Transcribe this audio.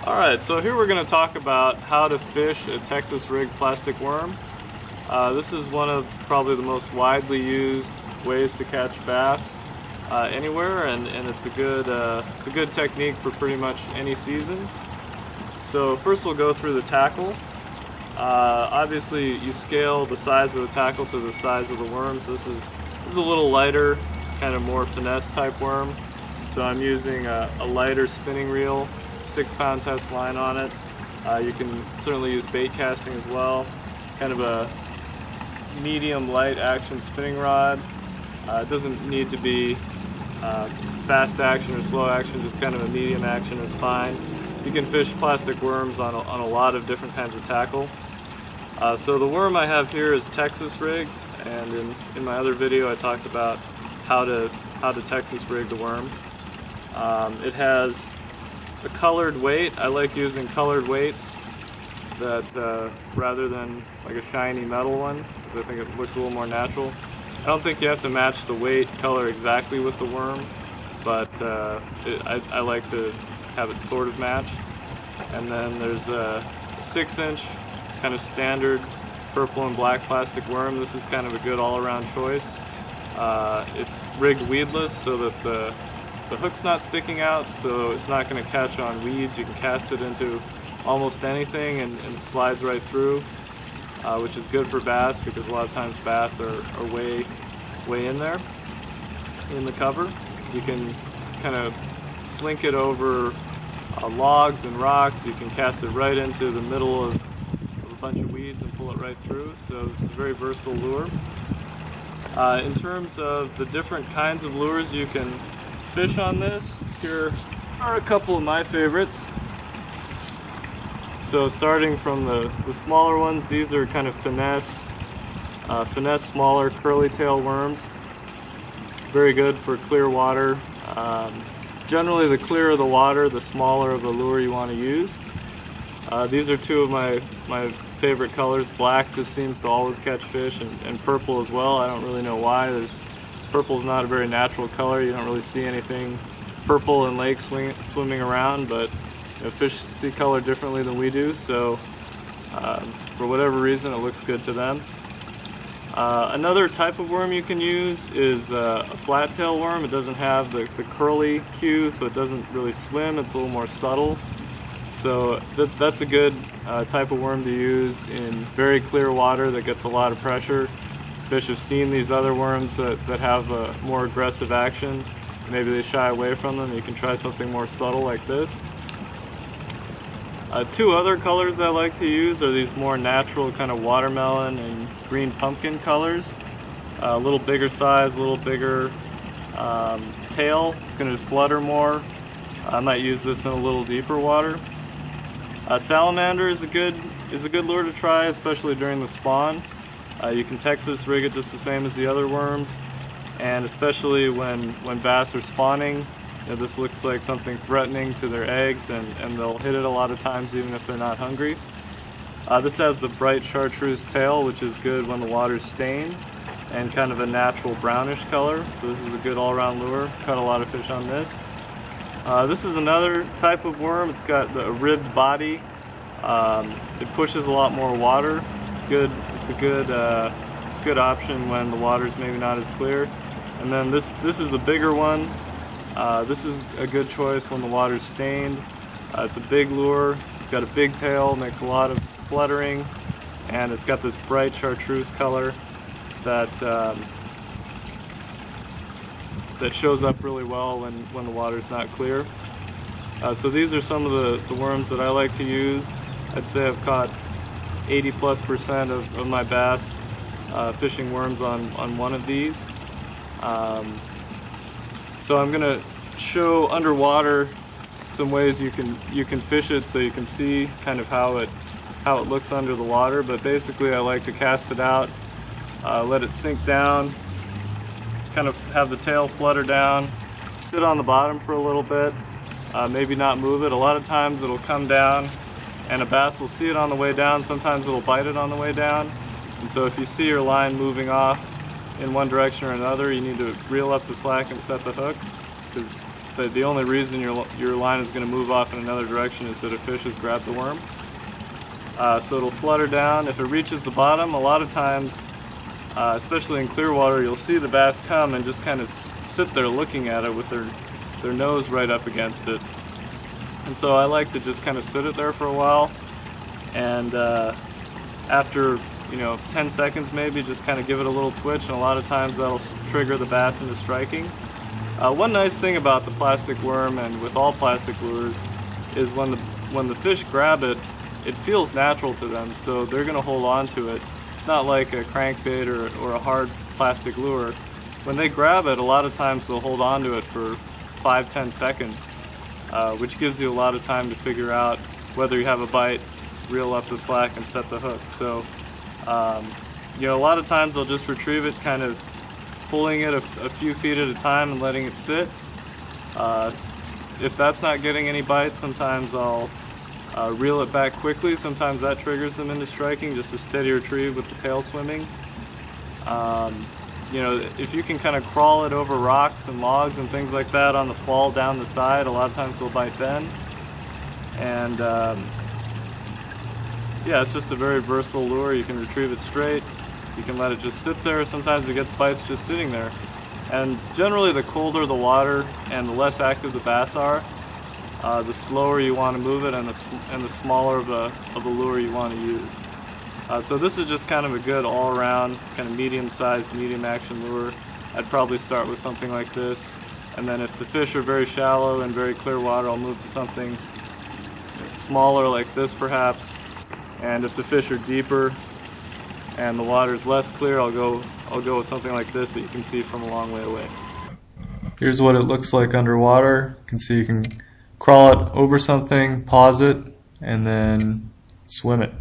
Alright, so here we're going to talk about how to fish a Texas rig plastic worm. This is one of probably the most widely used ways to catch bass anywhere, and it's a good technique for pretty much any season. So first we'll go through the tackle. Obviously you scale the size of the tackle to the size of the worm, so this is a little lighter, kind of more finesse type worm. So I'm using a lighter spinning reel, 6-pound test line on it. You can certainly use bait casting as well. Kind of a medium light action spinning rod. It doesn't need to be fast action or slow action, just kind of a medium action is fine. You can fish plastic worms on a lot of different kinds of tackle. So the worm I have here is Texas rigged, and in my other video I talked about how to Texas rig the worm. It has a colored weight. I like using colored weights that rather than like a shiny metal one, because I think it looks a little more natural. I don't think you have to match the weight color exactly with the worm, but I like to have it sort of match. And then there's a 6-inch kind of standard purple and black plastic worm. This is kind of a good all-around choice. It's rigged weedless so that the hook's not sticking out, so it's not going to catch on weeds. You can cast it into almost anything and slides right through, which is good for bass because a lot of times bass are way in there in the cover. You can kind of slink it over logs and rocks. You can cast it right into the middle of a bunch of weeds and pull it right through, so it's a very versatile lure. In terms of the different kinds of lures you can fish on this, here are a couple of my favorites. So starting from the smaller ones, these are kind of finesse smaller curly tail worms. Very good for clear water. Generally the clearer the water, the smaller of the lure you want to use. These are two of my favorite colors. Black just seems to always catch fish, and purple as well. I don't really know why. Purple's not a very natural color. You don't really see anything purple in lakes swimming around, but fish see color differently than we do, so for whatever reason it looks good to them. Another type of worm you can use is a flat tail worm. It doesn't have the curly cue, so it doesn't really swim. It's a little more subtle. So that's a good type of worm to use in very clear water that gets a lot of pressure. Fish have seen these other worms that have a more aggressive action. Maybe they shy away from them. You can try something more subtle like this. Two other colors I like to use are these more natural kind of watermelon and green pumpkin colors. A little bigger size, a little bigger tail. It's going to flutter more. I might use this in a little deeper water. Salamander is a good lure to try, especially during the spawn. You can Texas rig it just the same as the other worms, and especially when bass are spawning, this looks like something threatening to their eggs, and they'll hit it a lot of times even if they're not hungry. This has the bright chartreuse tail, which is good when the water's stained, and kind of a natural brownish color, so this is a good all-around lure. Caught a lot of fish on this. This is another type of worm. It's got a ribbed body. It pushes a lot more water. It's a good option when the water's maybe not as clear. And then this is the bigger one. This is a good choice when the water's stained. It's a big lure. It's got a big tail, makes a lot of fluttering, and it's got this bright chartreuse color that shows up really well when the water's not clear. So these are some of the worms that I like to use. I'd say I've caught 80+% of my bass fishing worms on one of these. So I'm going to show underwater some ways you can fish it, so you can see kind of how it looks under the water. But basically I like to cast it out, let it sink down, kind of have the tail flutter down, sit on the bottom for a little bit, maybe not move it. A lot of times it'll come down and a bass will see it on the way down. Sometimes it'll bite it on the way down. And so if you see your line moving off in one direction or another, you need to reel up the slack and set the hook, because the only reason your line is going to move off in another direction is that a fish has grabbed the worm. So it'll flutter down. If it reaches the bottom, a lot of times, especially in clear water, you'll see the bass come and just kind of sit there looking at it with their nose right up against it. And so I like to just kind of sit it there for a while, and after 10 seconds maybe, just kind of give it a little twitch, and a lot of times that'll trigger the bass into striking. One nice thing about the plastic worm, and with all plastic lures, is when the fish grab it, it feels natural to them, so they're going to hold on to it. It's not like a crankbait or a hard plastic lure. When they grab it, a lot of times they'll hold on to it for 5-10 seconds, which gives you a lot of time to figure out whether you have a bite, reel up the slack, and set the hook. So a lot of times I'll just retrieve it, kind of pulling it a few feet at a time and letting it sit. If that's not getting any bites, sometimes I'll reel it back quickly. Sometimes that triggers them into striking, just a steady retrieve with the tail swimming. If you can kind of crawl it over rocks and logs and things like that on the fall down the side, a lot of times they'll bite then. And yeah, it's just a very versatile lure. You can retrieve it straight, you can let it just sit there. Sometimes it gets bites just sitting there. And generally, the colder the water and the less active the bass are, the slower you want to move it, and the smaller of the lure you want to use. So this is just kind of a good all-around kind of medium-sized, medium-action lure. I'd probably start with something like this, and then if the fish are very shallow and very clear water, I'll move to something smaller like this perhaps. And if the fish are deeper and the water is less clear, I'll go with something like this that you can see from a long way away. Here's what it looks like underwater. You can see you can crawl it over something, pause it, and then swim it.